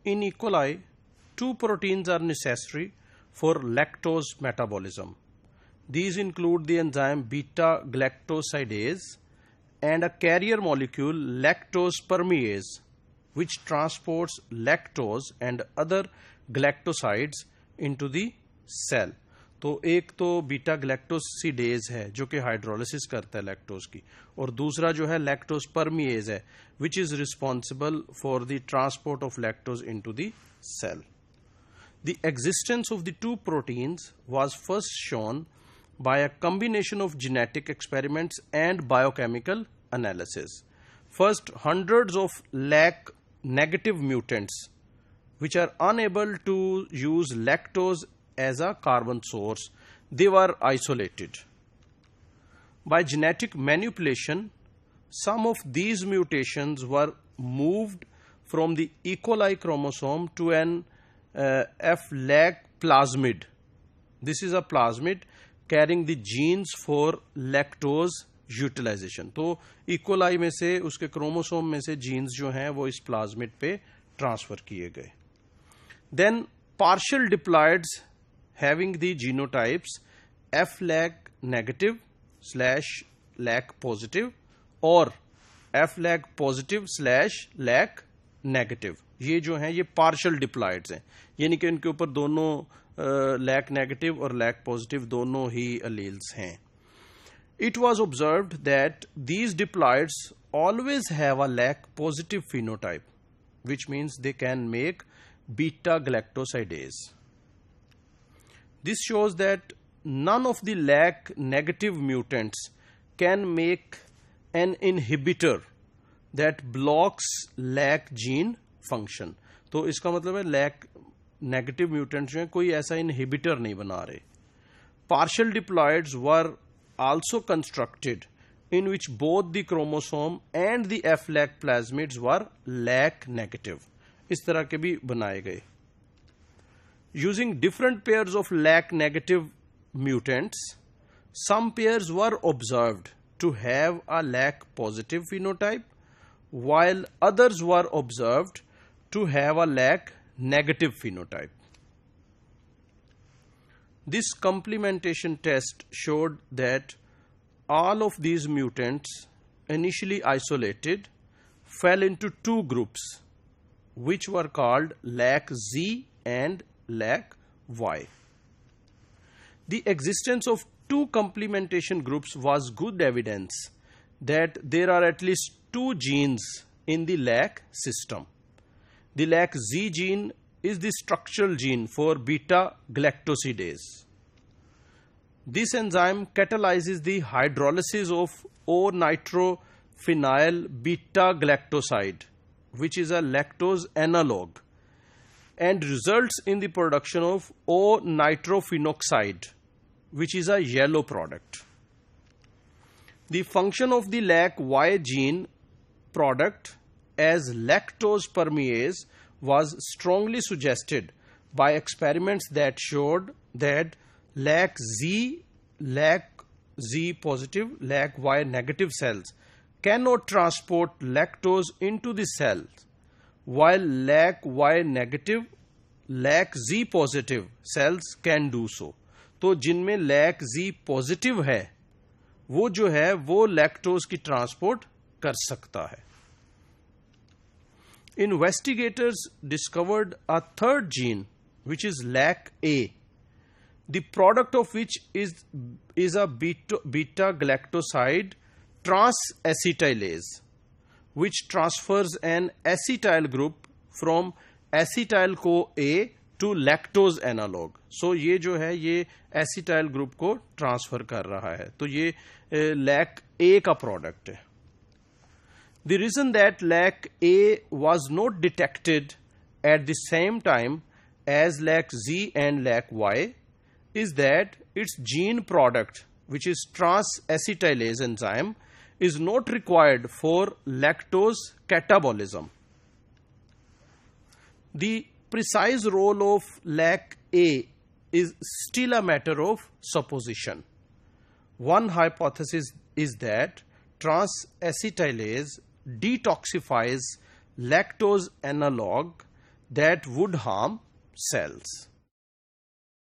in E. coli, two proteins are necessary for lactose metabolism. These include the enzyme beta-galactosidase and a carrier molecule lactose permease, which transports lactose and other galactosides into the cell. तो एक तो beta ग्लैक्टोसिडेज है जो कि hydrolysis करता है lactose की, और दूसरा जो है लैक्टोज परमिएज है which is responsible for the transport of lactose into the cell. The existence of the two proteins was first shown by a combination of genetic experiments and biochemical analysis. First, hundreds of lac negative mutants which are unable to use lactose as a carbon source, they were isolated. By genetic manipulation, some of these mutations were moved from the E. coli chromosome to an F-lac plasmid. This is a plasmid carrying the genes for lactose utilization. तो E. coli में से उसके chromosome में से jeans जो हैं वो इस प्लाज्मिड पे ट्रांसफर किए गए. Then partial diploids having the genotypes F-lac negative / lac positive or F-lac positive / lac negative, ये जो हैं ये पार्शियल डिप्लॉइड्स हैं, यानी कि इनके ऊपर दोनों लैक नेगेटिव और लैक पॉजिटिव दोनों ही अलील्स हैं. It was observed that these diploids always have a lac positive phenotype, which means they can make beta galactosidase. This shows that none of the lac negative mutants can make an inhibitor that blocks lac gene function. तो इसका मतलब है lack negative mutants जो हैं कोई ऐसा inhibitor नहीं बना रहे. Partial diploids were also constructed in which both the chromosome and the F-lac plasmids were lac negative. इस तरह के भी बनाए गए. Using different pairs of lac negative mutants, some pairs were observed to have a lac positive phenotype, while others were observed to have a lac negative phenotype. This complementation test showed that all of these mutants, initially isolated, fell into two groups, which were called lac Z and lac Y. The existence of two complementation groups was good evidence that there are at least two genes in the lac system. The lac Z gene is the structural gene for beta galactosidase. This enzyme catalyzes the hydrolysis of O-nitrophenyl beta galactoside, which is a lactose analog, and results in the production of O-nitrophenoxide, which is a yellow product. The function of the lac Y gene product as lactose permease was strongly suggested by experiments that showed that lac Z positive, lac Y negative cells cannot transport lactose into the cells, while lac Y negative, lac Z positive cells can do so. तो जिनमें lac Z positive है वो जो है वो lactose की transport कर सकता है. Investigators discovered a third gene which is lac A, the product of which is a beta galactoside transacetylase, which transfers an acetyl group from acetyl CoA to lactose analog. So ये जो है ये acetyl group को transfer कर रहा है, तो ये lac A का प्रोडक्ट है. The reason that lac A was not detected at the same time as lac Z and lac Y is that its gene product, which is transacetylase enzyme, is not required for lactose catabolism. The precise role of lac A is still a matter of supposition. One hypothesis is that transacetylase detoxifies lactose analog, that would harm cells.